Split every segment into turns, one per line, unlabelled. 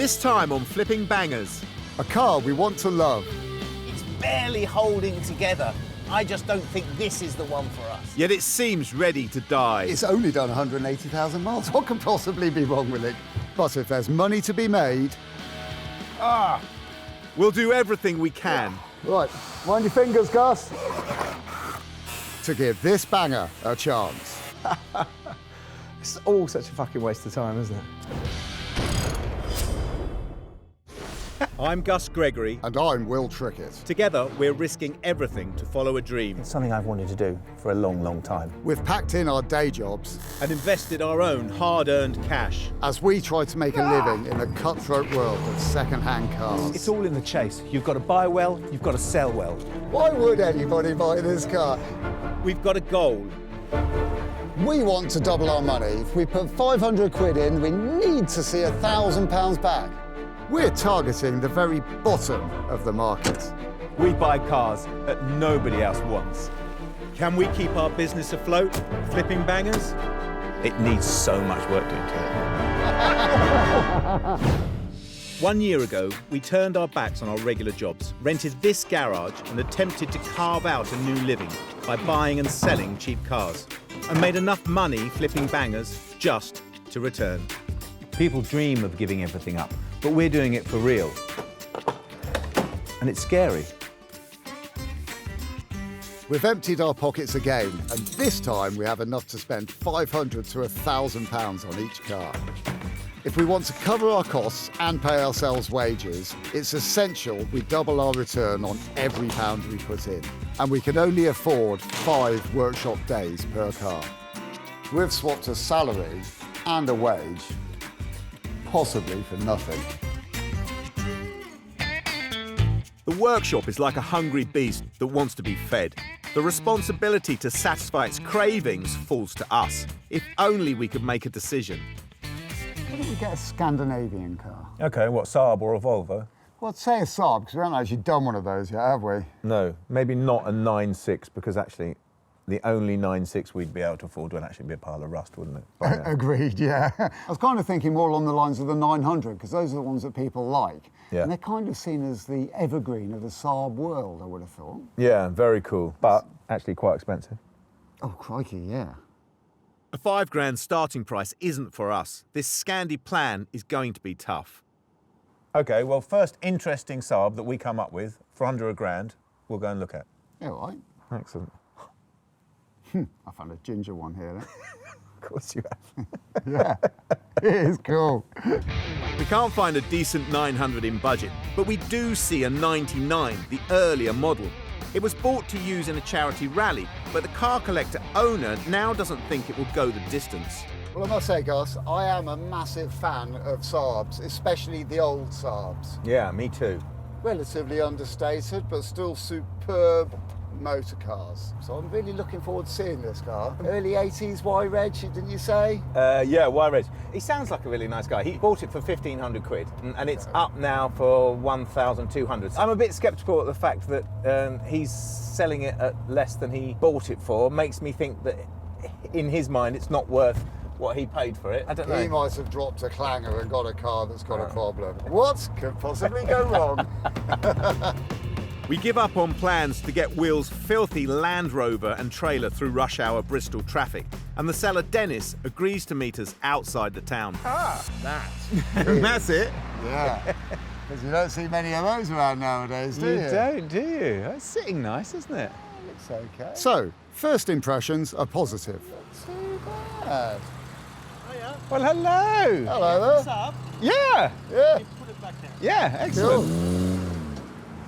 This time on Flipping Bangers.
A car we want to love.
It's barely holding together. I just don't think this is the one for us.
Yet it seems ready to die.
It's only done 180,000 miles. What can possibly be wrong with it? But if there's money to be made...
We'll do everything we can.
Right, mind your fingers, Gus. To give this banger a chance.
It's all such a fucking waste of time, isn't it?
I'm Gus Gregory.
And I'm Will Trickett.
Together, we're risking everything to follow a dream.
It's something I've wanted to do for a long, long time.
We've packed in our day jobs
And invested our own hard-earned cash.
as we try to make a living in the cutthroat world of second-hand cars.
It's all in the chase. You've got to buy well, you've got to sell well.
Why would anybody buy this car?
We've got a goal.
We want to double our money. If we put 500 quid in, we need to see £1,000 back. We're targeting the very bottom of the market.
We buy cars that nobody else wants.
Can we keep our business afloat? Flipping Bangers?
It needs so much work doing to it.
1 year ago, we turned our backs on our regular jobs, rented this garage and attempted to carve out a new living by buying and selling cheap cars, and made enough money flipping bangers just to return.
People dream of giving everything up, but we're doing it for real. And it's scary.
We've emptied our pockets again, and this time we have enough to spend £500 to £1,000 on each car. If we want to cover our costs and pay ourselves wages, it's essential we double our return on every pound we put in. And we can only afford 5 workshop days per car. We've swapped a salary and a wage, possibly for nothing.
The workshop is like a hungry beast that wants to be fed. The responsibility to satisfy its cravings falls to us. If only we could make a decision.
Why don't we get a Scandinavian car?
OK, what, Saab or a Volvo?
Well, say a Saab, because we haven't actually done one of those yet, have we?
No, maybe not a 9.6, because actually the only 9.6 we'd be able to afford would actually be a pile of rust, wouldn't it? By now.
Agreed, yeah. I was kind of thinking more along the lines of the 900, because those are the ones that people like.
Yeah.
And they're kind of seen as the evergreen of the Saab world, I would have thought.
Yeah, very cool, but actually quite expensive.
Oh, crikey, yeah.
A £5,000 starting price isn't for us. This Scandi plan is going to be tough.
OK, well, first interesting Saab that we come up with for under £1,000, we'll go and look at.
Yeah, all right.
Excellent.
I found a ginger one here, then.
Of course you have.
Yeah, it is cool.
We can't find a decent 900 in budget, but we do see a 99, the earlier model. It was bought to use in a charity rally, but the car collector owner now doesn't think it will go the distance.
Well, I must say, Gus, I am a massive fan of Saabs, especially the old Saabs.
Yeah, me too.
Relatively understated, but still superb motor cars. So I'm really looking forward to seeing this car. Early 80s Y-Reg, didn't you say?
Yeah, Y-Reg. He sounds like a really nice guy. He bought it for 1,500 quid, and it's up now for 1,200. I'm a bit sceptical at the fact that he's selling it at less than he bought it for. Makes me think that in his mind it's not worth what he paid for it. I don't know.
He might have dropped a clanger and got a car that's got a problem. What could possibly go wrong?
We give up on plans to get Will's filthy Land Rover and trailer through rush hour Bristol traffic, and the seller Dennis agrees to meet us outside the town.
That's it.
Yeah. Because you don't see many of those around nowadays, do you?
You don't, do you? That's sitting nice, isn't it?
Looks okay. So, first impressions are positive. Not too bad.
Well, hello.
Hello there.
Saab?
Yeah.
Yeah.
You put it back there.
Yeah, excellent.
Cool.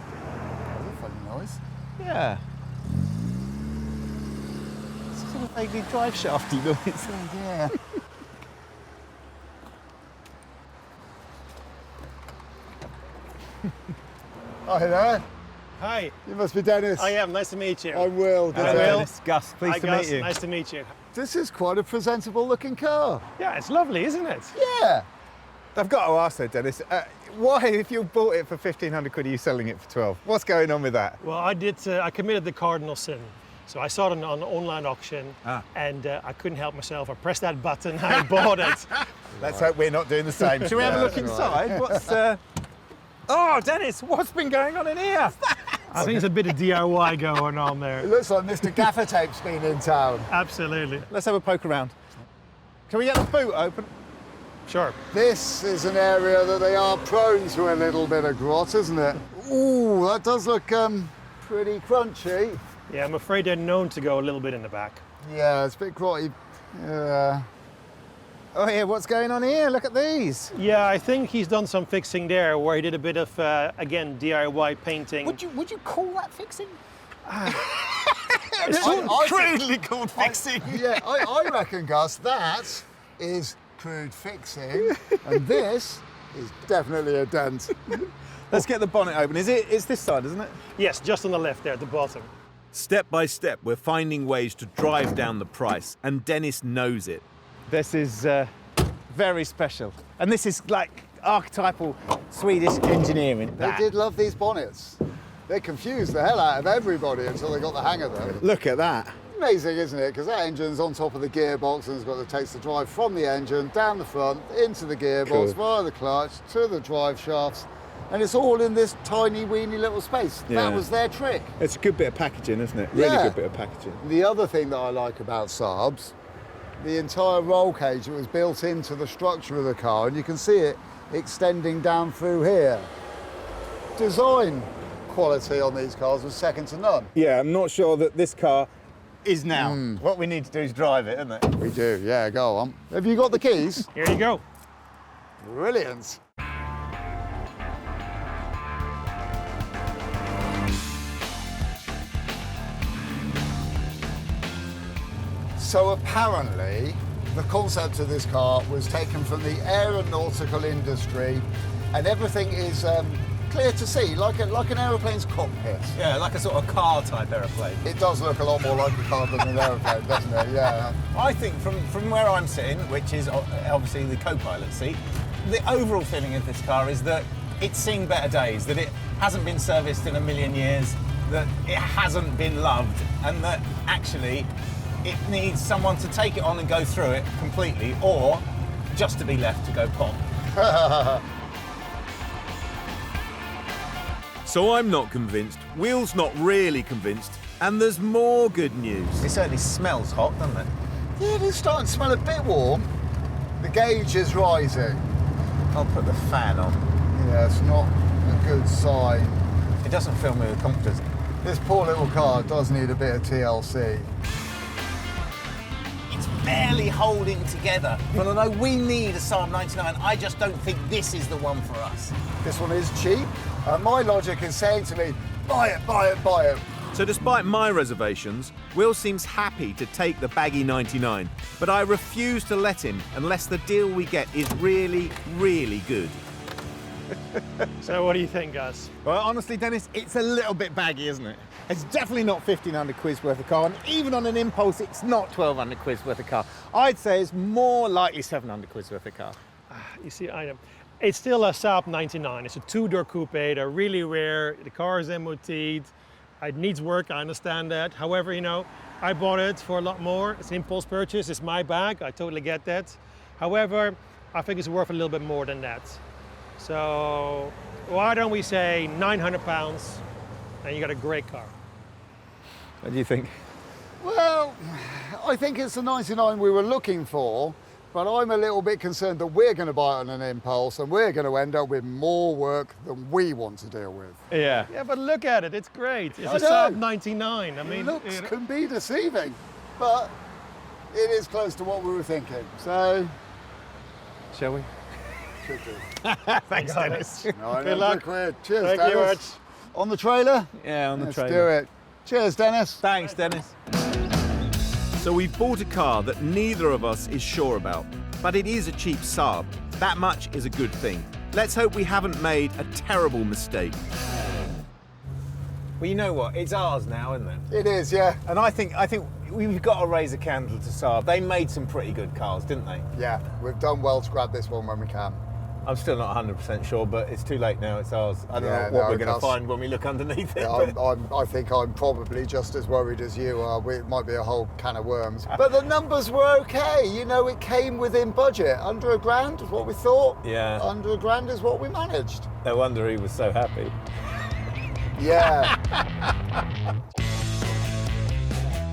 That's a funny noise.
Yeah.
It's sort of vaguely drive shafty noise.
Yeah. Hi there.
Hi,
You must be Dennis.
I am. Nice to meet you.
I'm Will.
Hi, Will.
It's Gus, pleased
Hi,
to
Gus.
meet you.
Nice to meet you.
This is quite a presentable looking car.
Yeah, it's lovely, isn't it?
Yeah.
I've got to ask though, Dennis, why, if you bought it for 1,500 quid, are you selling it for 12? What's going on with that?
Well, I committed the cardinal sin. So I saw it on an online auction, and I couldn't help myself. I pressed that button, I bought it.
Let's hope we're not doing the same. Shall we have a look
that's right.
inside? What's... Oh, Dennis, what's been going on in here?
I think there's a bit of DIY going on
It
there.
looks like Mr. Gaffer Tape's been in town.
Absolutely.
Let's have a poke around. Can we get the boot open?
Sure.
This is an area that they are prone to a little bit of grot, isn't it? Ooh, that does look pretty crunchy.
Yeah, I'm afraid they're known to go a little bit in the back.
Yeah, it's a bit grotty. Yeah.
Oh, yeah, what's going on here? Look at these.
Yeah, I think he's done some fixing there where he did a bit of, again, DIY painting.
Would you call that fixing?
It's
I
crudely called fixing.
Yeah, I reckon, Gus, that is crude fixing, and this is definitely a dent.
Let's get the bonnet open. It's this side, isn't it?
Yes, just on the left there at the bottom.
Step by step, we're finding ways to drive down the price, and Dennis knows it.
This is very special. And this is like archetypal Swedish engineering.
They did love these bonnets. They confused the hell out of everybody until they got the hang of them.
Look at that.
Amazing, isn't it? Because that engine's on top of the gearbox and it's got the takes the drive from the engine, down the front, into the gearbox,
Cool.
via the clutch, to the drive shafts. And it's all in this tiny, weeny little space.
Yeah.
That was their trick.
It's a good bit of packaging, isn't it? Really
Yeah.
good bit of packaging.
The other thing that I like about Saabs, the entire roll cage that was built into the structure of the car, and you can see it extending down through here. Design quality on these cars was second to none.
Yeah, I'm not sure that this car is now. What we need to do is drive it, isn't it?
We do, yeah, go on. Have you got the keys?
Here you go.
Brilliant. So apparently, the concept of this car was taken from the aeronautical industry, and everything is clear to see, like an aeroplane's cockpit.
Yeah, like a sort of car type aeroplane.
It does look a lot more like a car than an aeroplane, doesn't it? Yeah.
I think from where I'm sitting, which is obviously the co-pilot seat, the overall feeling of this car is that it's seen better days, that it hasn't been serviced in a million years, that it hasn't been loved, and that actually it needs someone to take it on and go through it completely, or just to be left to go pop.
So I'm not convinced, Will's not really convinced, and there's more good news.
It certainly smells hot, doesn't it?
Yeah, it is starting to smell a bit warm. The gauge is rising.
I'll put the fan on.
Yeah, it's not a good sign.
It doesn't fill me with confidence.
This poor little car does need a bit of TLC.
It's barely holding together. But although we need a Saab 99, I just don't think this is the one for us.
This one is cheap, and my logic is saying to me, buy it, buy it, buy it.
So despite my reservations, Will seems happy to take the baggy 99, but I refuse to let him unless the deal we get is really, really good.
So what do you think, Gus?
Well, honestly, Dennis, it's a little bit baggy, isn't it? It's definitely not 1,500 quid's worth of car, and even on an impulse, it's not 1,200 quid's worth of car. I'd say it's more likely 700 quid's worth of car.
You see, it's still a Saab 99. It's a two-door coupe. They're really rare. The car is MOT'd. It needs work, I understand that. However, I bought it for a lot more. It's an impulse purchase. It's my bag. I totally get that. However, I think it's worth a little bit more than that. So why don't we say £900 and you got a great car?
What do you think?
Well, I think it's the 99 we were looking for, but I'm a little bit concerned that we're going to buy it on an impulse and we're going to end up with more work than we want to deal with.
Yeah.
Yeah, but look at it. It's great. It's
I
a
know.
Saab 99. I mean,
Looks can be deceiving, but it is close to what we were thinking. So,
Shall we?
should do.
Thanks, Dennis.
£900
luck.
quid. Cheers,
Thank you
Dennis.
much.
On the trailer?
Yeah, on the
Let's
trailer.
do it. Cheers, Dennis.
Thanks, Dennis.
So we've bought a car that neither of us is sure about, but it is a cheap Saab. That much is a good thing. Let's hope we haven't made a terrible mistake.
Well, you know what? It's ours now, isn't it?
It is, yeah.
And I think we've got to raise a candle to Saab. They made some pretty good cars, didn't they?
Yeah, we've done well to grab this one when we can.
I'm still not 100% sure, but it's too late now. It's ours. I don't
Yeah,
know what
no,
we're going to
Gus.
find when we look underneath it.
Yeah,
but-
I think I'm probably just as worried as you are. It might be a whole can of worms. But the numbers were okay. You know, it came within budget. Under £1,000 is what we thought.
Yeah.
Under £1,000 is what we managed.
No wonder he was so happy.
Yeah.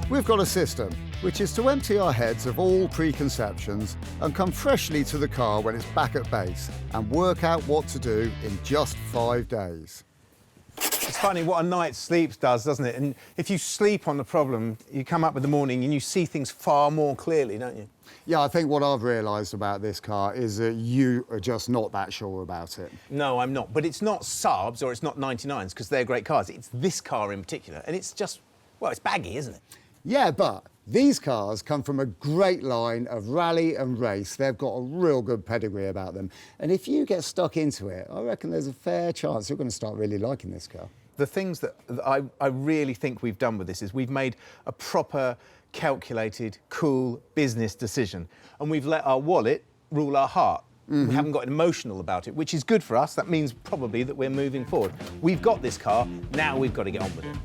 We've got a system, which is to empty our heads of all preconceptions and come freshly to the car when it's back at base and work out what to do in just 5 days.
It's funny what a night's sleep does, doesn't it? And if you sleep on the problem, you come up with the morning and you see things far more clearly, don't you?
Yeah, I think what I've realised about this car is that you are just not that sure about it.
No, I'm not. But it's not Saabs or it's not 99s, because they're great cars. It's this car in particular. And it's just, well, it's baggy, isn't it?
Yeah, but these cars come from a great line of rally and race. They've got a real good pedigree about them. And if you get stuck into it, I reckon there's a fair chance you're going to start really liking this car.
The things that I really think we've done with this is we've made a proper, calculated, cool business decision. And we've let our wallet rule our heart. We haven't got emotional about it, which is good for us. That means probably that we're moving forward. We've got this car, now we've got to get on with it.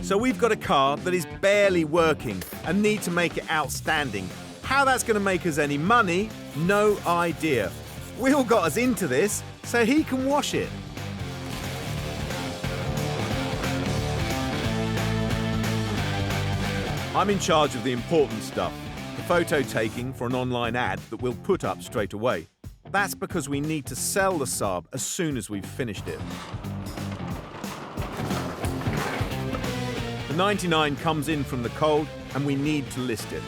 So we've got a car that is barely working and need to make it outstanding. How that's going to make us any money, no idea. Will got us into this so he can wash it. I'm in charge of the important stuff, the photo taking for an online ad that we'll put up straight away. That's because we need to sell the Saab as soon as we've finished it. The 99 comes in from the cold and we need to list it.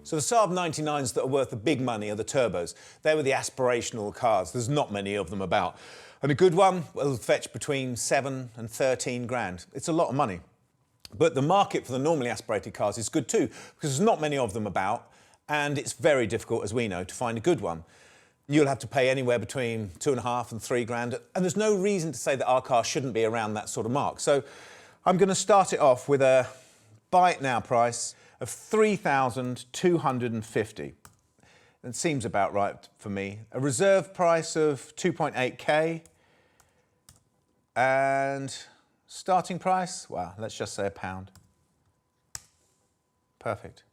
So the Saab 99s that are worth the big money are the turbos. They were the aspirational cars. There's not many of them about. And a good one will fetch between 7 and 13 grand. It's a lot of money. But the market for the normally aspirated cars is good too, because there's not many of them about, and it's very difficult, as we know, to find a good one. You'll have to pay anywhere between 2.5 and 3 grand, and there's no reason to say that our car shouldn't be around that sort of mark. So I'm going to start it off with a buy it now price of 3,250. It seems about right for me. A reserve price of 2.8k, and starting price, well, let's just say £1. Perfect.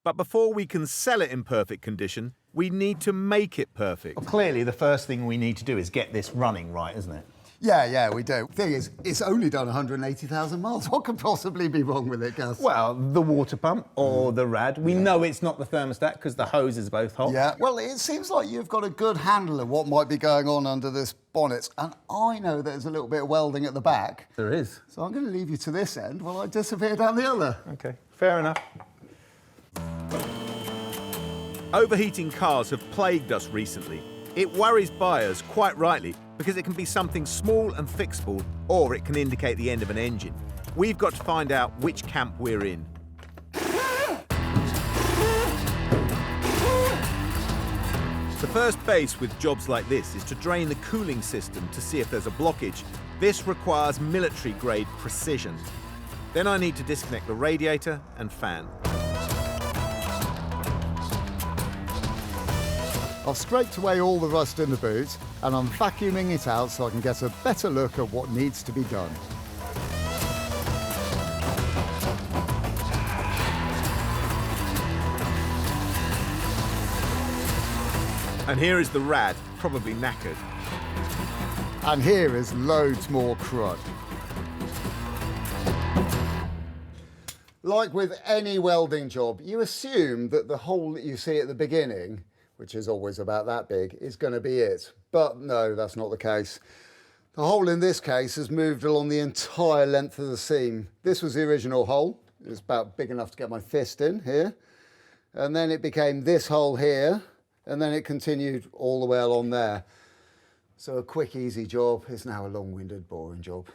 But before we can sell it in perfect condition, we need to make it perfect.
Well, clearly, the first thing we need to do is get this running right, isn't it?
Yeah, we do. Thing is, it's only done 180,000 miles. What could possibly be wrong with it, Gus?
Well, the water pump or the rad. We know it's not the thermostat because the hose is both hot.
Yeah, well, it seems like you've got a good handle of what might be going on under this bonnet. And I know there's a little bit of welding at the back.
There is.
So I'm going to leave you to this end while I disappear down the other.
OK, fair enough.
Overheating cars have plagued us recently. It worries buyers, quite rightly, because it can be something small and fixable, or it can indicate the end of an engine. We've got to find out which camp we're in. The first base with jobs like this is to drain the cooling system to see if there's a blockage. This requires military-grade precision. Then I need to disconnect the radiator and fan.
I've scraped away all the rust in the boot and I'm vacuuming it out so I can get a better look at what needs to be done.
And here is the rad, probably knackered.
And here is loads more crud. Like with any welding job, you assume that the hole that you see at the beginning, which is always about that big, is going to be it. But no, that's not the case. The hole in this case has moved along the entire length of the seam. This was the original hole. It was about big enough to get my fist in here. And then it became this hole here, and then it continued all the way along there. So a quick, easy job is now a long-winded, boring job.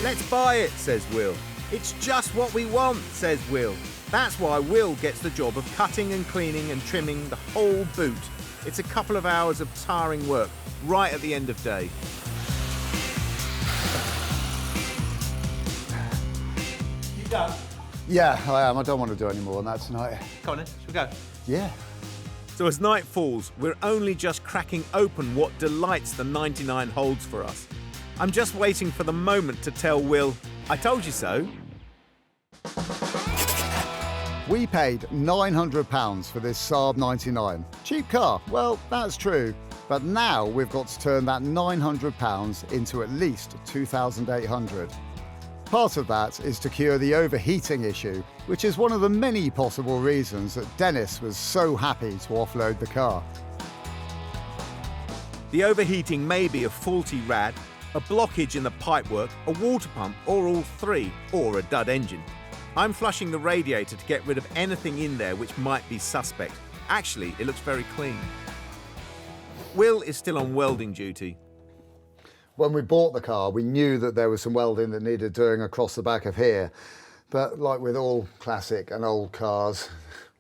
Let's buy it, says Will. It's just what we want, says Will. That's why Will gets the job of cutting and cleaning and trimming the whole boot. It's a couple of hours of tiring work, right at the end of day.
You done?
Yeah, I am. I don't want to do any more than that tonight.
Come on then, shall we go?
Yeah.
So as night falls, we're only just cracking open what delights the 99 holds for us. I'm just waiting for the moment to tell Will, I told you so.
We paid £900 for this Saab 99. Cheap car, well, that's true. But now we've got to turn that £900 into at least £2,800. Part of that is to cure the overheating issue, which is one of the many possible reasons that Dennis was so happy to offload the car.
The overheating may be a faulty rad, a blockage in the pipework, a water pump, or all three, or a dud engine. I'm flushing the radiator to get rid of anything in there which might be suspect. Actually, it looks very clean. Will is still on welding duty.
When we bought the car, we knew that there was some welding that needed doing across the back of here. But like with all classic and old cars,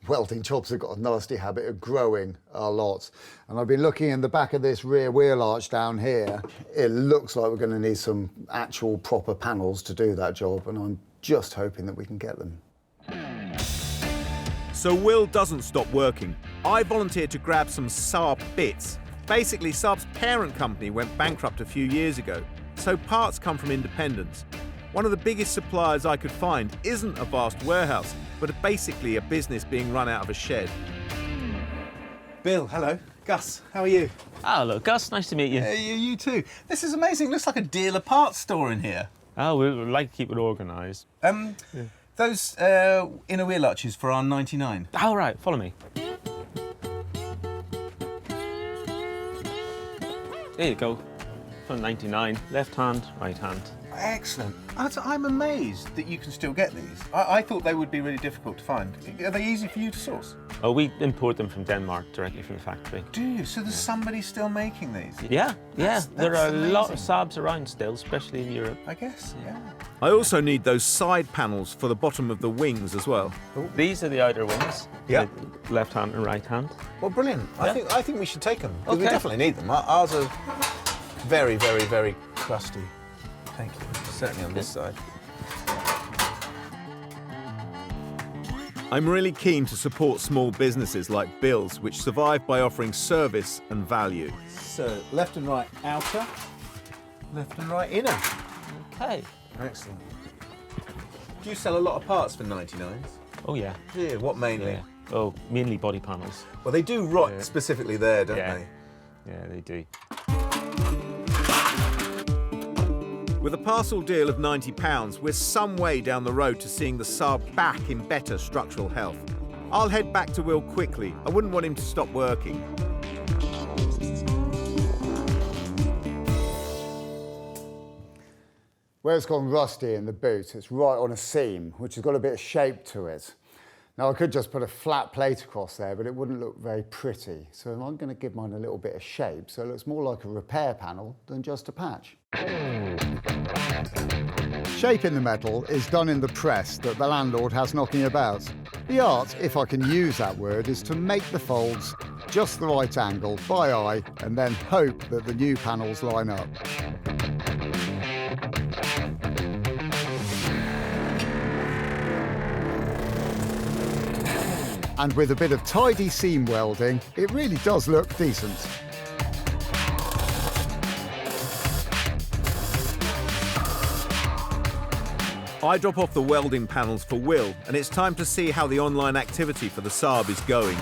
welding jobs have got a nasty habit of growing a lot. And I've been looking in the back of this rear wheel arch down here. It looks like we're going to need some actual proper panels to do that job, and I'm just hoping that we can get them.
So Will doesn't stop working. I volunteered to grab some Saab bits. Basically, Saab's parent company went bankrupt a few years ago, so parts come from independents. One of the biggest suppliers I could find isn't a vast warehouse, but basically a business being run out of a shed.
Bill, hello. Gus, how are you?
Hello, Gus. Nice to meet you.
You too. This is amazing. Looks like a dealer parts store in here.
Oh, we like to keep it organised.
Those inner wheel arches for our 99.
All right, follow me. There you go. For 99. Left hand, right hand.
Excellent. I'm amazed that you can still get these. I thought they would be really difficult to find. Are they easy for you to source?
Oh, we import them from Denmark directly from the factory.
Do you? So there's somebody still making these?
Yeah. There are a lot of
amazing.
Saabs around still, especially in Europe.
I guess, yeah.
I also need those side panels for the bottom of the wings as well.
These are the outer wings.
Yeah.
The left hand and right hand.
Well, brilliant.
Yeah.
I think we should take them. 'Cause we
Okay.
definitely need them. Ours are very, very, very crusty. Thank you. Certainly on this side.
I'm really keen to support small businesses like Bill's, which survive by offering service and value.
So, left and right outer, left and right inner.
Okay.
Excellent. Do you sell a lot of parts for 99s?
Oh, yeah.
Yeah, what mainly?
Yeah. Oh, mainly body panels.
Well, they do rot
Yeah.
specifically there, don't
Yeah.
they?
Yeah, they do.
With a parcel deal of £90, we're some way down the road to seeing the Saab back in better structural health. I'll head back to Will quickly. I wouldn't want him to stop working.
Where it's gone rusty in the boot, it's right on a seam, which has got a bit of shape to it. Now, I could just put a flat plate across there, but it wouldn't look very pretty. So I'm going to give mine a little bit of shape, so it looks more like a repair panel than just a patch. Shaping the metal is done in the press that the landlord has knocking about. The art, if I can use that word, is to make the folds just the right angle by eye and then hope that the new panels line up. And with a bit of tidy seam welding, it really does look decent.
I drop off the welding panels for Will, and it's time to see how the online activity for the Saab is going.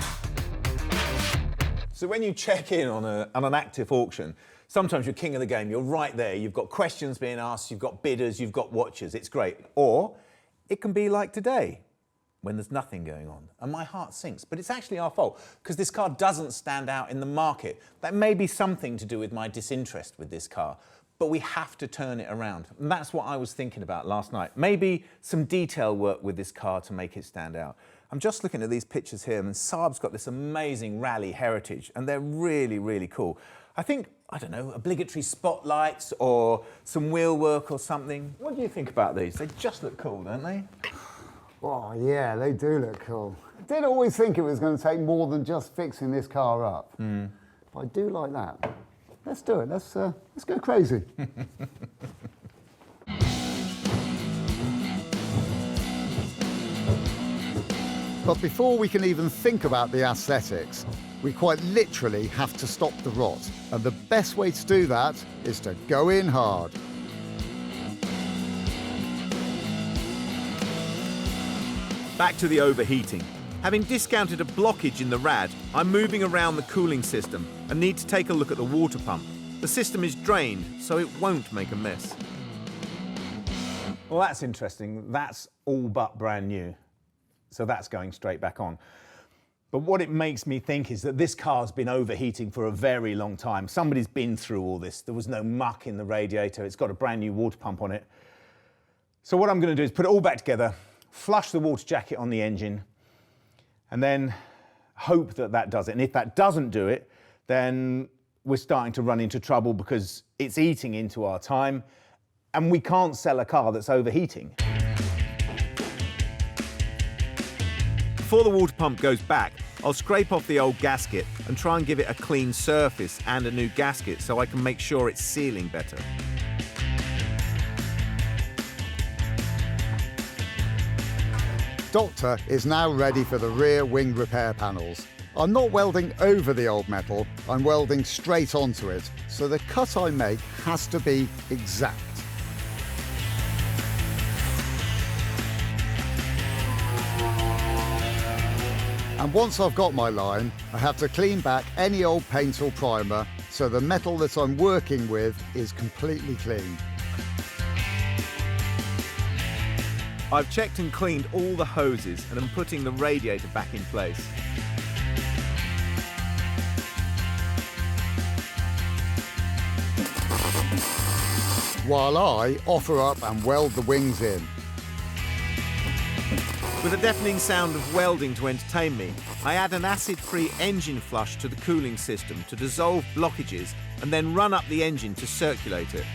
So when you check in on an active auction, sometimes you're king of the game. You're right there. You've got questions being asked, you've got bidders, you've got watchers. It's great. Or it can be like today, when there's nothing going on, and my heart sinks. But it's actually our fault, because this car doesn't stand out in the market. That may be something to do with my disinterest with this car, but we have to turn it around. And that's what I was thinking about last night. Maybe some detail work with this car to make it stand out. I'm just looking at these pictures here, and Saab's got this amazing rally heritage, and they're really, really cool. I think, I don't know, obligatory spotlights or some wheel work or something. What do you think about these? They just look cool, don't they?
Oh yeah, they do look cool. I did always think it was going to take more than just fixing this car up. I do like that. Let's do it. Let's go crazy. But before we can even think about the aesthetics, we quite literally have to stop the rot. And the best way to do that is to go in hard.
Back to the overheating. Having discounted a blockage in the rad, I'm moving around the cooling system and need to take a look at the water pump. The system is drained, so it won't make a mess.
Well, that's interesting. That's all but brand new. So that's going straight back on. But what it makes me think is that this car's been overheating for a very long time. Somebody's been through all this. There was no muck in the radiator. It's got a brand new water pump on it. So what I'm going to do is put it all back together, flush the water jacket on the engine, and then hope that that does it. And if that doesn't do it, then we're starting to run into trouble because it's eating into our time, and we can't sell a car that's overheating.
Before the water pump goes back, I'll scrape off the old gasket and try and give it a clean surface and a new gasket so I can make sure it's sealing better.
Doctor is now ready for the rear wing repair panels. I'm not welding over the old metal, I'm welding straight onto it, so the cut I make has to be exact. And once I've got my line, I have to clean back any old paint or primer so the metal that I'm working with is completely clean.
I've checked and cleaned all the hoses and I'm putting the radiator back in place.
While I offer up and weld the wings in.
With a deafening sound of welding to entertain me, I add an acid-free engine flush to the cooling system to dissolve blockages and then run up the engine to circulate it.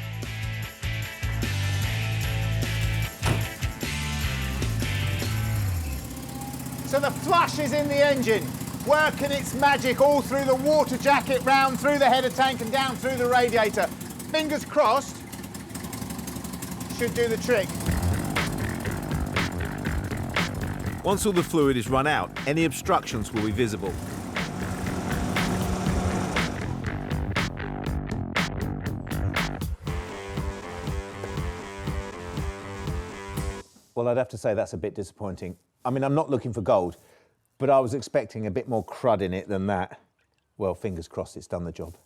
So the flush is in the engine, working its magic all through the water jacket, round through the header tank and down through the radiator. Fingers crossed, should do the trick.
Once all the fluid is run out, any obstructions will be visible.
Well, I'd have to say that's a bit disappointing. I mean, I'm not looking for gold, but I was expecting a bit more crud in it than that. Well, fingers crossed it's done the job.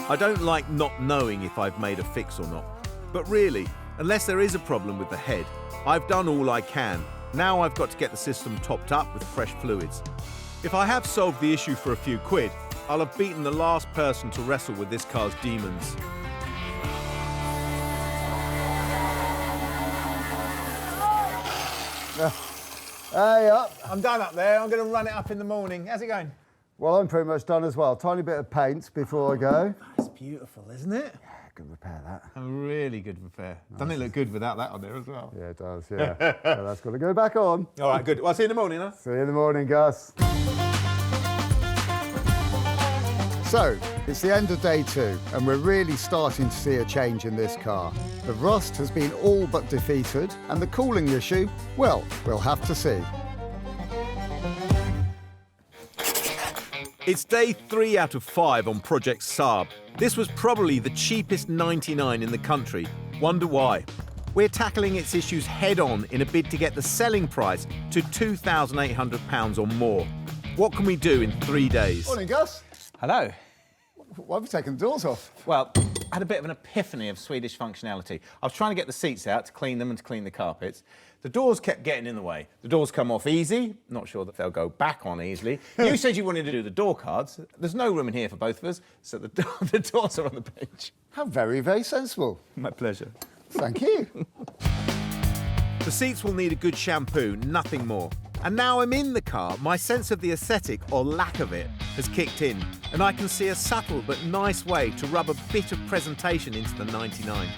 I don't like not knowing if I've made a fix or not. But really, unless there is a problem with the head, I've done all I can. Now I've got to get the system topped up with fresh fluids. If I have solved the issue for a few quid, I'll have beaten the last person to wrestle with this car's demons.
Hey, up.
I'm done up there. I'm going to run it up in the morning. How's it going?
Well, I'm pretty much done as well. Tiny bit of paint before I go.
That's beautiful, isn't it?
Good repair, that.
A really good repair. Doesn't it look good without that on there as well?
Yeah, it does, yeah. So that's got to go back on.
All right, good. Well, I'll see you in the morning, huh?
See you in the morning, Gus. So, it's the end of day 2, and we're really starting to see a change in this car. The rust has been all but defeated, and the cooling issue, well, we'll have to see.
It's day 3 out of 5 on Project Saab. This was probably the cheapest 99 in the country. Wonder why? We're tackling its issues head-on in a bid to get the selling price to £2,800 or more. What can we do in 3 days?
Morning, Gus.
Hello.
Why have you taken the doors off?
Well, I had a bit of an epiphany of Swedish functionality. I was trying to get the seats out to clean them and to clean the carpets. The doors kept getting in the way. The doors come off easy. Not sure that they'll go back on easily. You said you wanted to do the door cards. There's no room in here for both of us, so the doors are on the bench.
How very, very sensible.
My pleasure.
Thank you.
The seats will need a good shampoo, nothing more. And now I'm in the car, my sense of the aesthetic, or lack of it, has kicked in, and I can see a subtle but nice way to rub a bit of presentation into the 99.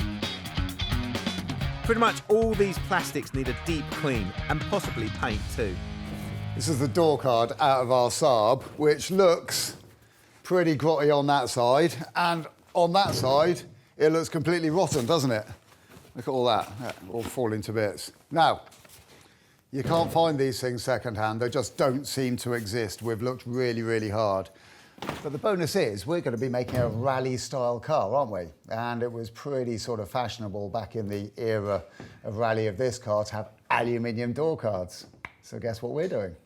Pretty much all these plastics need a deep clean, and possibly paint too.
This is the door card out of our Saab, which looks pretty grotty on that side, and on that side, it looks completely rotten, doesn't it? Look at all that, all falling to bits. Now, you can't find these things second-hand. They just don't seem to exist. We've looked really, really hard. But the bonus is we're going to be making a rally-style car, aren't we? And it was pretty sort of fashionable back in the era of rally of this car to have aluminium door cards. So guess what we're doing?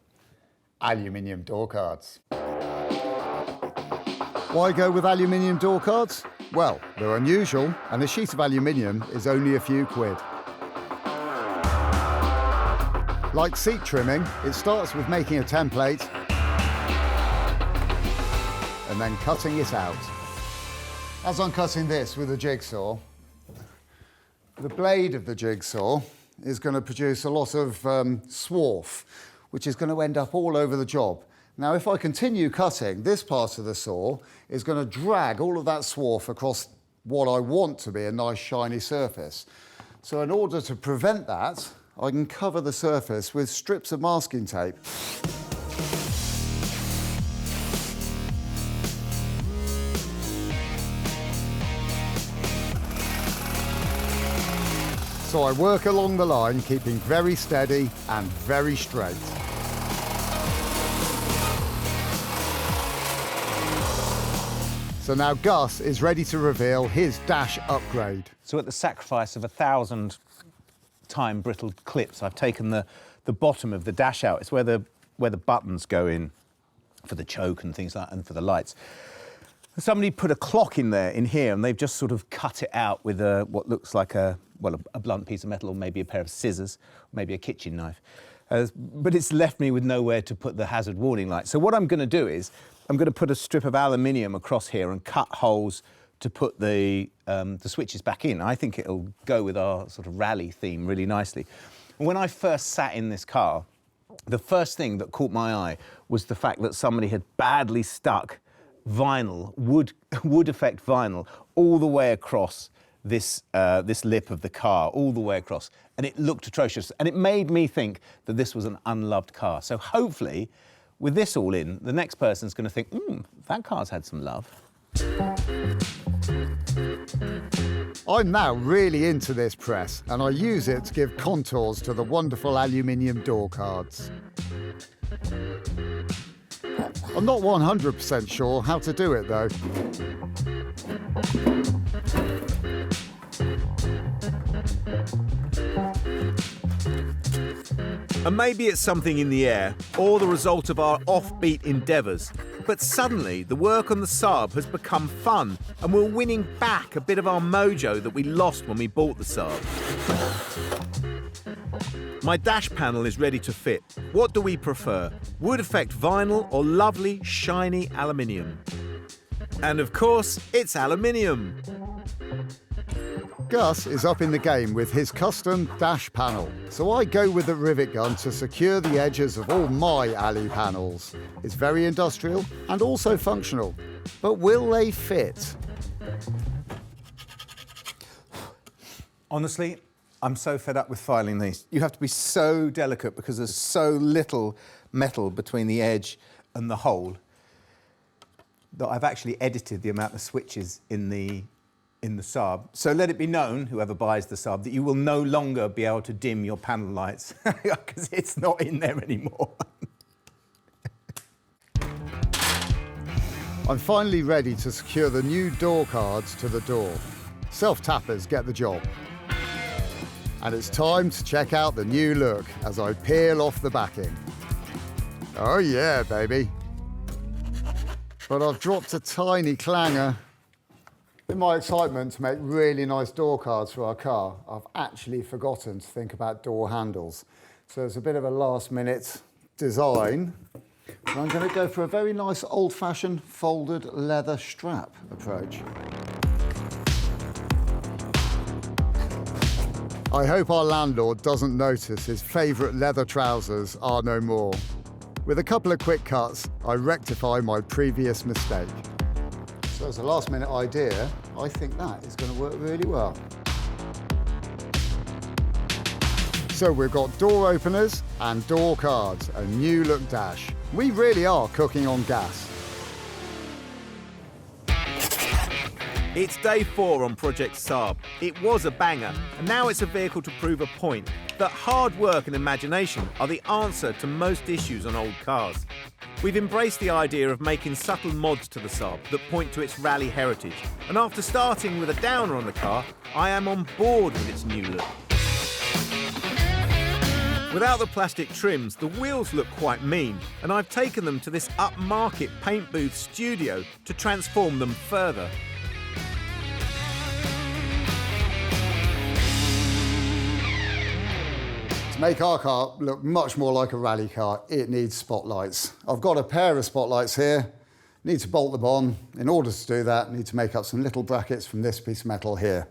Aluminium door cards. Why go with aluminium door cards? Well, they're unusual, and a sheet of aluminium is only a few quid. Like seat trimming, it starts with making a template and then cutting it out. As I'm cutting this with a jigsaw, the blade of the jigsaw is going to produce a lot of swarf, which is going to end up all over the job. Now, if I continue cutting, this part of the saw is going to drag all of that swarf across what I want to be a nice shiny surface. So in order to prevent that, I can cover the surface with strips of masking tape. So I work along the line, keeping very steady and very straight. So now Gus is ready to reveal his dash upgrade.
So at the sacrifice of 1,000 time brittle clips, I've taken the bottom of the dash out. It's where the buttons go in for the choke and things like that, and for the lights. Somebody put a clock in here, and they've just sort of cut it out with what looks like a blunt piece of metal, or maybe a pair of scissors, maybe a kitchen knife. But it's left me with nowhere to put the hazard warning light. So what I'm going to do is I'm going to put a strip of aluminium across here and cut holes to put the switches back in. I think it'll go with our sort of rally theme really nicely. When I first sat in this car, the first thing that caught my eye was the fact that somebody had badly stuck vinyl, wood effect vinyl, all the way across this lip of the car, all the way across, and it looked atrocious. And it made me think that this was an unloved car. So hopefully, with this all in, the next person's going to think, that car's had some love.
I'm now really into this press, and I use it to give contours to the wonderful aluminium door cards. I'm not 100% sure how to do it, though.
And maybe it's something in the air, or the result of our offbeat endeavours. But suddenly, the work on the Saab has become fun, and we're winning back a bit of our mojo that we lost when we bought the Saab. My dash panel is ready to fit. What do we prefer? Wood effect vinyl or lovely, shiny aluminium? And of course, it's aluminium.
Gus is up in the game with his custom dash panel, so I go with the rivet gun to secure the edges of all my alley panels. It's very industrial and also functional, but will they fit?
Honestly, I'm so fed up with filing these. You have to be so delicate because there's so little metal between the edge and the hole that I've actually edited the amount of switches in the Saab. So let it be known, whoever buys the Saab, that you will no longer be able to dim your panel lights because it's not in there anymore.
I'm finally ready to secure the new door cards to the door. Self-tappers get the job. And it's time to check out the new look as I peel off the backing. Oh yeah, baby. But I've dropped a tiny clanger. In my excitement to make really nice door cards for our car, I've actually forgotten to think about door handles. So it's a bit of a last-minute design. And I'm going to go for a very nice old-fashioned folded leather strap approach. I hope our landlord doesn't notice his favourite leather trousers are no more. With a couple of quick cuts, I rectify my previous mistake. So as a last-minute idea, I think that is going to work really well. So we've got door openers and door cards, a new look dash. We really are cooking on gas.
It's day 4 on Project Saab. It was a banger, and now it's a vehicle to prove a point that hard work and imagination are the answer to most issues on old cars. We've embraced the idea of making subtle mods to the Saab that point to its rally heritage, and after starting with a downer on the car, I am on board with its new look. Without the plastic trims, the wheels look quite mean, and I've taken them to this upmarket paint booth studio to transform them further.
To make our car look much more like a rally car, it needs spotlights. I've got a pair of spotlights here. Need to bolt them on. In order to do that, need to make up some little brackets from this piece of metal here.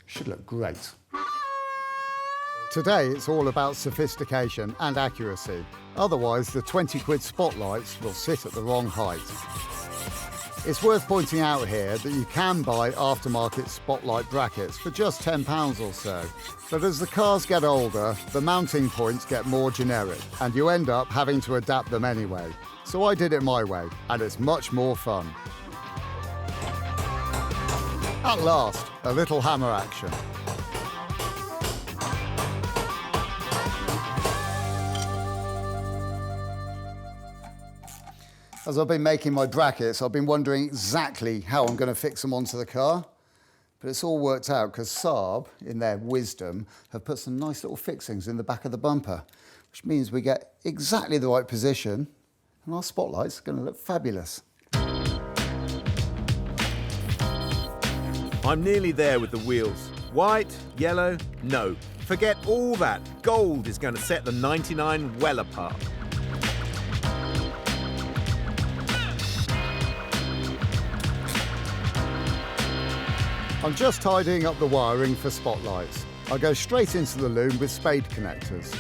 Should look great. Today, it's all about sophistication and accuracy. Otherwise, the 20 quid spotlights will sit at the wrong height. It's worth pointing out here that you can buy aftermarket spotlight brackets for just £10 or so. But as the cars get older, the mounting points get more generic, and you end up having to adapt them anyway. So I did it my way, and it's much more fun. At last, a little hammer action. As I've been making my brackets, I've been wondering exactly how I'm going to fix them onto the car. But it's all worked out because Saab, in their wisdom, have put some nice little fixings in the back of the bumper, which means we get exactly the right position and our spotlights are going to look fabulous.
I'm nearly there with the wheels. White, yellow, no. Forget all that. Gold is going to set the 99 well apart.
I'm just tidying up the wiring for spotlights. I go straight into the loom with spade connectors.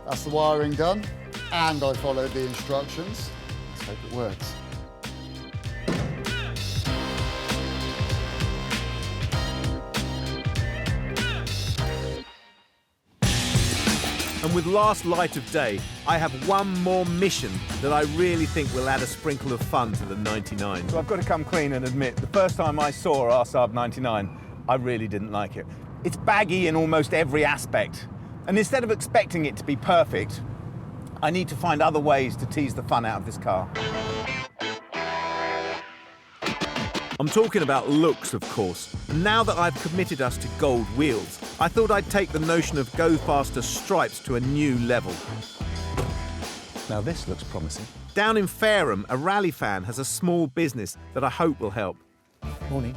That's the wiring done, and I followed the instructions. Let's hope it works.
And with last light of day, I have one more mission that I really think will add a sprinkle of fun to the 99.
So I've got to come clean and admit, the first time I saw our Saab 99, I really didn't like it. It's baggy in almost every aspect. And instead of expecting it to be perfect, I need to find other ways to tease the fun out of this car.
I'm talking about looks, of course. And now that I've committed us to gold wheels, I thought I'd take the notion of Go Faster stripes to a new level.
Now this looks promising.
Down in Fareham, a rally fan has a small business that I hope will help.
Morning.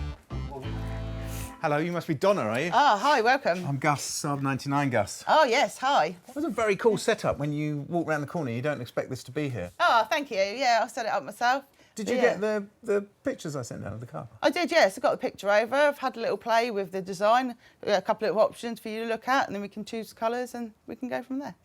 Hello, you must be Donna, are you?
Oh, hi, welcome.
I'm Gus, Saab 99 Gus.
Oh, yes, hi.
It was a very cool setup when you walk round the corner. You don't expect this to be here.
Oh, thank you. Yeah, I set it up myself.
Did you get the pictures I sent out of the car?
I did, yes. I got the picture over. I've had a little play with the design, a couple of options for you to look at, and then we can choose colours and we can go from there.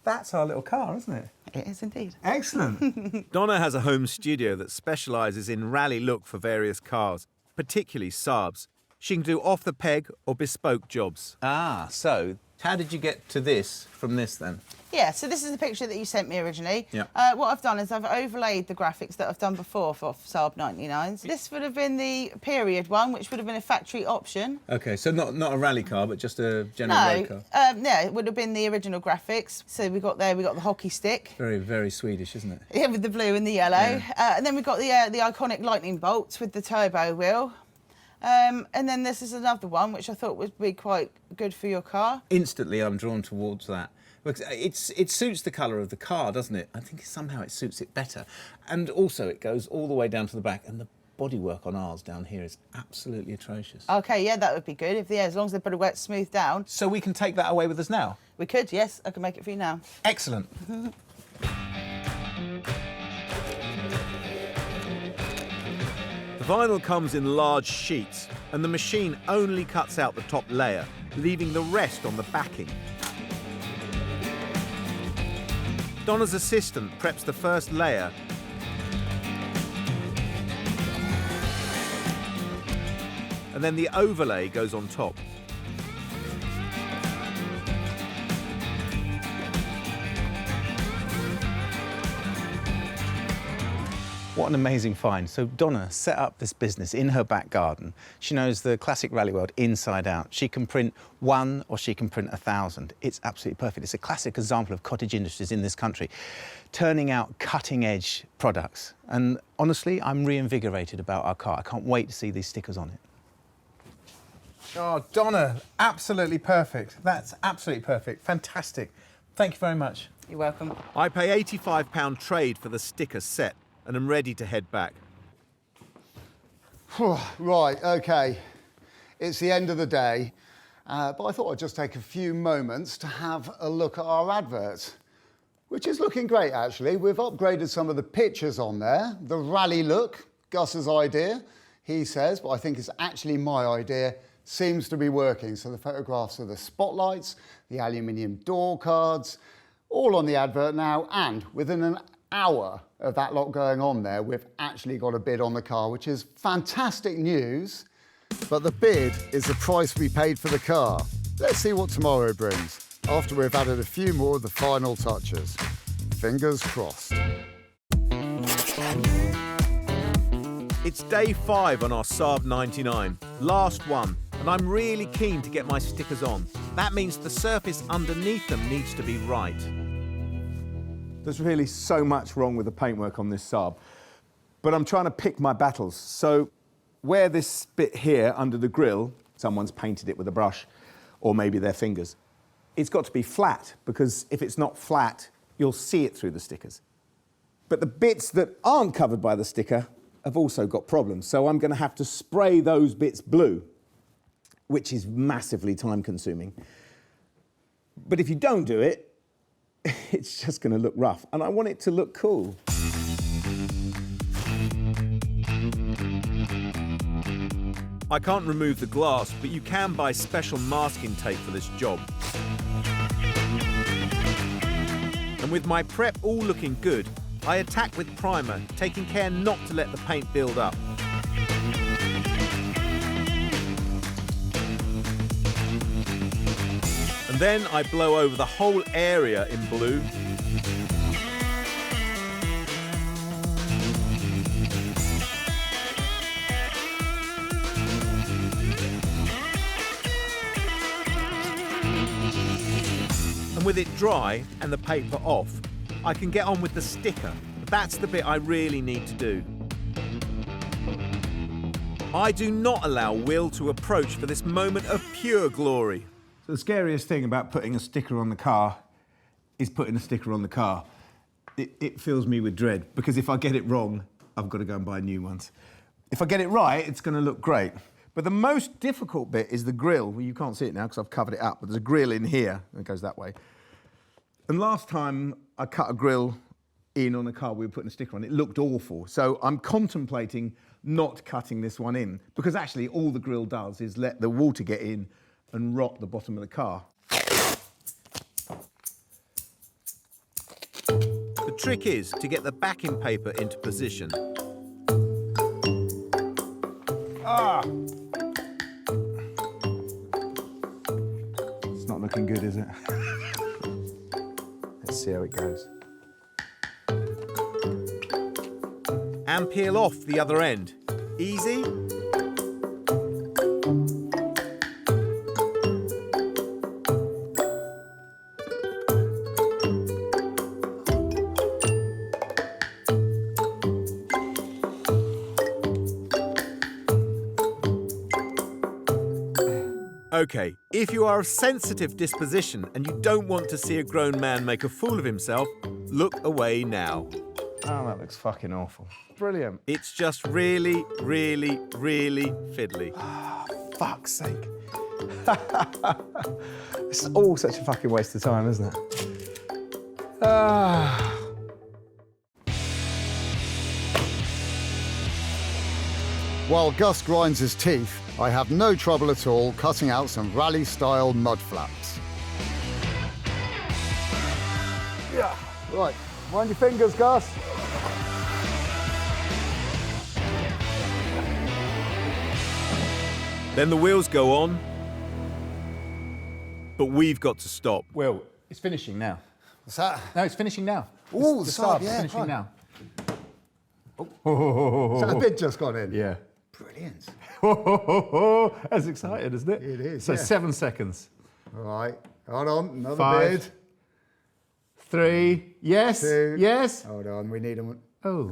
That's our little car, isn't it?
It is indeed.
Excellent.
Donna has a home studio that specialises in rally look for various cars, particularly Saabs. She can do off-the-peg or bespoke jobs.
Ah, so how did you get to this from this then?
Yeah, so this is the picture that you sent me originally.
Yeah.
What I've done is I've overlaid the graphics that I've done before for Saab 99s. This would have been the period one, which would have been a factory option.
OK, so not a rally car, but just a general road car.
Yeah, it would have been the original graphics. So we got the hockey stick.
Very, very Swedish, isn't it?
Yeah, with the blue and the yellow.
Yeah.
And then we've got the iconic lightning bolts with the turbo wheel. And then this is another one, which I thought would be quite good for your car.
Instantly, I'm drawn towards that. Because it suits the colour of the car, doesn't it? I think somehow it suits it better. And also, it goes all the way down to the back, and the bodywork on ours down here is absolutely atrocious.
OK, yeah, that would be good, as long as the bodywork's smoothed down.
So we can take that away with us now?
We could, yes. I can make it for you now.
Excellent.
The vinyl comes in large sheets, and the machine only cuts out the top layer, leaving the rest on the backing. Donna's assistant preps the first layer, and and then the overlay goes on top.
What an amazing find. So Donna set up this business in her back garden. She knows the classic rally world inside out. She can print 1 or she can print 1,000. It's absolutely perfect. It's a classic example of cottage industries in this country, turning out cutting-edge products. And honestly, I'm reinvigorated about our car. I can't wait to see these stickers on it.
Oh, Donna, absolutely perfect. That's absolutely perfect. Fantastic. Thank you very much.
You're welcome.
I pay £85 trade for the sticker set and am ready to head back.
Right, OK. It's the end of the day, but I thought I'd just take a few moments to have a look at our advert, which is looking great, actually. We've upgraded some of the pictures on there. The rally look, Gus's idea, he says, but I think it's actually my idea, seems to be working. So the photographs of the spotlights, the aluminium door cards, all on the advert now, and within an hour of that lot going on there, we've actually got a bid on the car, which is fantastic news. But the bid is the price we paid for the car. Let's see what tomorrow brings, after we've added a few more of the final touches. Fingers crossed.
It's day 5 on our Saab 99, last one, and I'm really keen to get my stickers on. That means the surface underneath them needs to be right.
There's really so much wrong with the paintwork on this Saab, but I'm trying to pick my battles. So where this bit here under the grille, someone's painted it with a brush or maybe their fingers, it's got to be flat, because if it's not flat, you'll see it through the stickers. But the bits that aren't covered by the sticker have also got problems, so I'm going to have to spray those bits blue, which is massively time consuming. But if you don't do it, it's just going to look rough, and I want it to look cool.
I can't remove the glass, but you can buy special masking tape for this job. And with my prep all looking good, I attack with primer, taking care not to let the paint build up. And then I blow over the whole area in blue. And with it dry and the paper off, I can get on with the sticker. That's the bit I really need to do. I do not allow Will to approach for this moment of pure glory.
So the scariest thing about putting a sticker on the car is putting a sticker on the car. It fills me with dread, because if I get it wrong, I've got to go and buy new ones. If I get it right, it's going to look great. But the most difficult bit is the grille. Well, you can't see it now because I've covered it up, but there's a grille in here, and it goes that way. And last time I cut a grille in on a car we were putting a sticker on, it looked awful. So I'm contemplating not cutting this one in, because actually all the grille does is let the water get in and rot the bottom of the car.
The trick is to get the backing paper into position.
It's not looking good, is it? Let's see how it goes.
And peel off the other end. Easy. Okay, if you are of sensitive disposition and you don't want to see a grown man make a fool of himself, look away now.
Oh, that looks fucking awful. Brilliant.
It's just really, really, really fiddly.
Fuck's sake. It's all such a fucking waste of time, isn't it?
While Gus grinds his teeth, I have no trouble at all cutting out some rally-style mud flaps. Yeah, right. Mind your fingers, Gus.
Then the wheels go on, but we've got to stop.
Will, it's finishing now.
What's that?
No, it's finishing now.
Ooh,
the
Saab,
Saab's
yeah,
finishing
fine.
now.
So the bid just gone in?
Yeah.
Brilliant.
That's exciting, isn't it?
It is,
So
yeah.
7 seconds.
All right, hold on, another
5,
bid.
3, yes,
2.
yes.
Hold on, we need them.
Oh.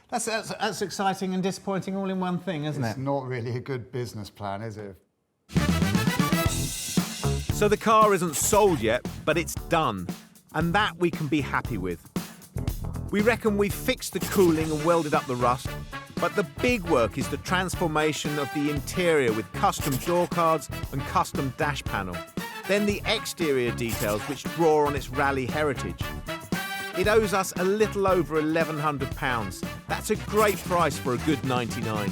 That's exciting and disappointing all in one thing, isn't
It's
it?
not really a good business plan, is it?
So the car isn't sold yet, but it's done. And that we can be happy with. We reckon we've fixed the cooling and welded up the rust, but the big work is the transformation of the interior with custom door cards and custom dash panel. Then the exterior details which draw on its rally heritage. It owes us a little over £1,100. That's a great price for a good 99.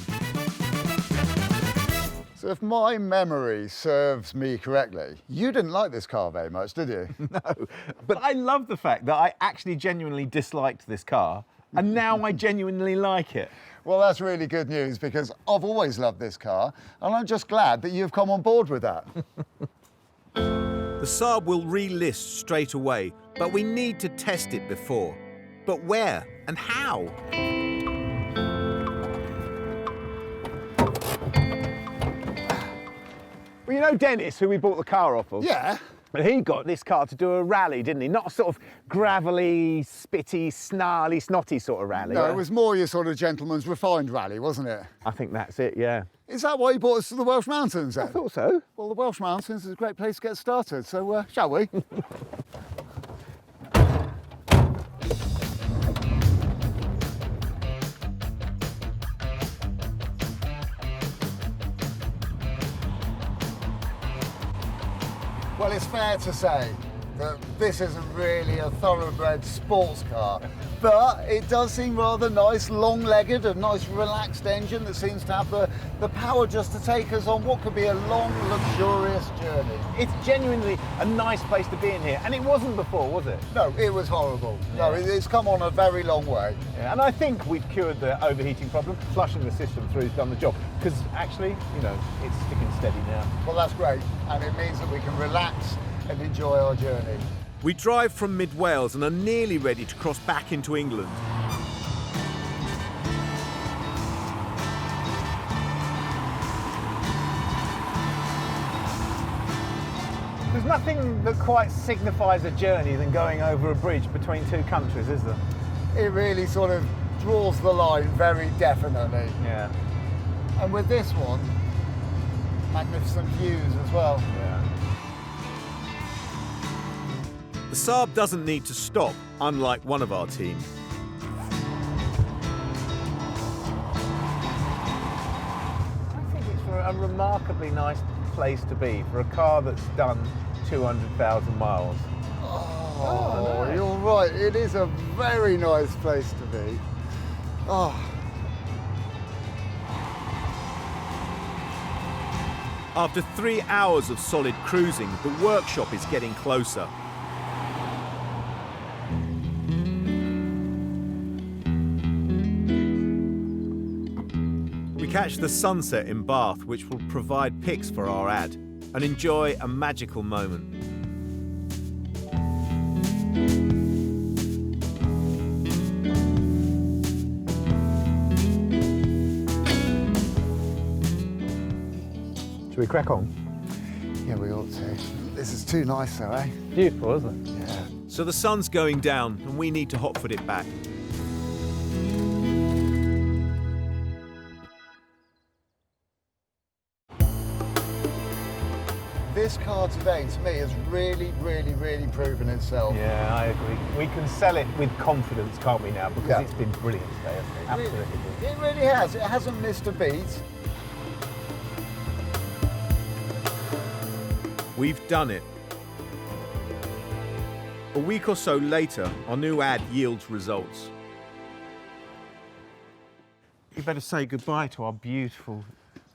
So if my memory serves me correctly, you didn't like this car very much, did you?
No, but I love the fact that I actually genuinely disliked this car, and now I genuinely like it.
Well, that's really good news because I've always loved this car, and I'm just glad that you've come on board with that.
The Saab will relist straight away, but we need to test it before. But where and how?
Well, you know Dennis, who we bought the car off of?
Yeah.
But he got this car to do a rally, didn't he? Not a sort of gravelly, spitty, snarly, snotty sort of rally.
No, it was more your sort of gentleman's refined rally, wasn't it?
I think that's it, yeah.
Is that why you brought us to the Welsh Mountains then?
I thought so.
Well, the Welsh Mountains is a great place to get started, so shall we? Well, it's fair to say that this isn't really a thoroughbred sports car, but it does seem rather nice, long-legged, a nice relaxed engine that seems to have the power just to take us on what could be a long, luxurious journey.
It's genuinely a nice place to be in here, and it wasn't before, was it?
No, it was horrible. No, it's come on a very long way.
Yeah, and I think we've cured the overheating problem. Flushing the system through has done the job, because actually, you know, it's sticking steady now.
Well, that's great, and it means that we can relax and enjoy our journey.
We drive from mid-Wales and are nearly ready to cross back into England.
There's nothing that quite signifies a journey than going over a bridge between two countries, is there?
It really sort of draws the line very definitely.
Yeah.
And with this one, magnificent views as well.
Yeah.
The Saab doesn't need to stop, unlike one of our team.
I think it's a remarkably nice place to be for a car that's done 200,000 miles.
Oh, you're right. It is a very nice place to be. Oh.
After 3 hours of solid cruising, the workshop is getting closer. We catch the sunset in Bath, which will provide pics for our ad, and enjoy a magical moment.
Should we crack on?
Yeah, we ought to. This is too nice though, eh?
Beautiful, isn't it?
Yeah.
So the sun's going down, and we need to hotfoot it back.
This car today, to me, has really, really, really proven itself.
Yeah, I agree. We can sell it with confidence, can't we now? Because
Yeah.
it's been brilliant today, hasn't it? Absolutely brilliant.
It really has. It hasn't missed a beat.
We've done it. A week or so later, our new ad yields results.
You better say goodbye to our beautiful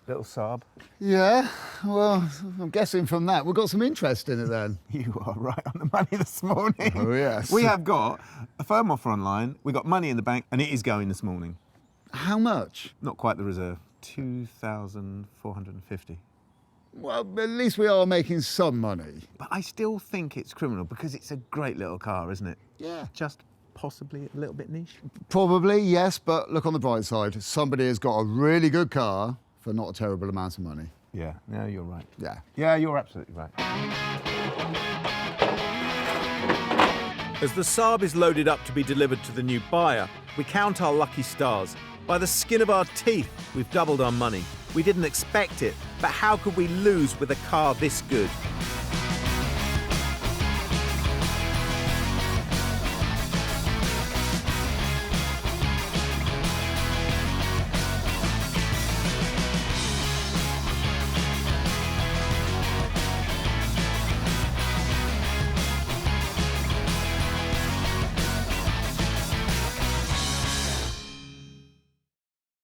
little Saab.
Yeah, well, I'm guessing from that we've got some interest in it then.
You are right on the money this morning.
Oh, yes.
We have got a firm offer online, we got money in the bank, and it is going this morning.
How much?
Not quite the reserve.
2,450.
Well, at least we are making some money.
But I still think it's criminal because it's a great little car, isn't it?
Yeah.
Just possibly a little bit niche.
Probably, yes, but look on the bright side. Somebody has got a really good car for not a terrible amount of money.
Yeah, no, you're right.
Yeah.
Yeah, you're absolutely right.
As the Saab is loaded up to be delivered to the new buyer, we count our lucky stars. By the skin of our teeth, we've doubled our money. We didn't expect it, but how could we lose with a car this good?